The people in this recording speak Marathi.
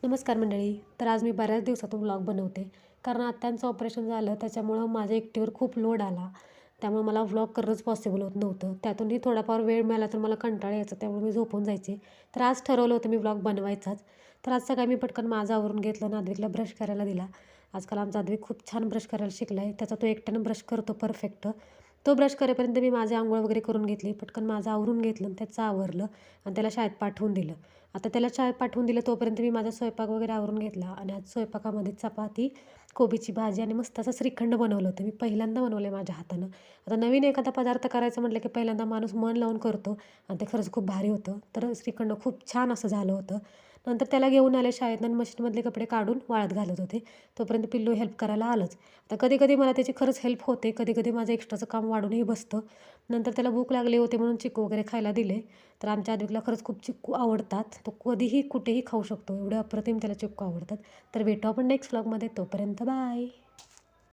नमस्कार मंडळी. तर आज मी बऱ्याच दिवसातून व्लॉग बनवते. कारण आत्यांचं ऑपरेशन झालं त्याच्यामुळं माझ्या एकटीवर खूप लोड आला. त्यामुळे मला व्लॉग करणंच पॉसिबल होत नव्हतं. त्यातूनही थोडाफार वेळ मिळाला तर मला कंटाळा यायचा, त्यामुळे मी झोपून जायचे. तर आज ठरवलं होतं मी व्लॉग बनवायचाच. तर आज सकाळी मी पटकन माझं आवरून घेतलं, नादविकला ब्रश करायला दिला. आजकाल आमचा नादविक खूप छान ब्रश करायला शिकला आहे. त्याचा तो एकट्यानं ब्रश करतो परफेक्ट. तो ब्रश करेपर्यंत मी माझी अंघोळ वगैरे करून घेतली. पटकन माझं आवरून घेतलं आणि त्याचं आवरलं आणि त्याला शाळेत पाठवून दिलं. आता त्याला शाळेत पाठवून दिलं तोपर्यंत मी माझा स्वयंपाक वगैरे आवरून घेतला आणि आज स्वयंपाकामध्ये चपाती, कोबीची भाजी आणि मस्त असं श्रीखंड बनवलं होतं. मी पहिल्यांदा बनवलं आहे माझ्या हातानं. आता नवीन एखादा पदार्थ करायचं म्हटलं की पहिल्यांदा माणूस मन लावून करतो आणि ते खरंच खूप भारी होतं. तर श्रीखंड खूप छान असं झालं होतं. नंतर त्याला घेऊन आले शाळेतनं आणि मशीनमधले कपडे काढून वाळत घालत होते. तोपर्यंत पिल्लू हेल्प करायला आलंच. आता कधी-कधी मला त्याची खरंच हेल्प होते, कधी-कधी माझं एक्स्ट्राचं काम वाढूनही बसतं. नंतर त्याला भूक लागली होती म्हणून चिक्कू वगैरे खायला दिले. तर आमच्या आद्विकला खरंच खूप चिक्कू आवडतात. तो कधीही कुठेही खाऊ शकतो. एवढे अप्रतिम त्याला चिक्कू आवडतात. तर भेटू आपण नेक्स्ट व्लॉगमध्ये. तोपर्यंत बाय.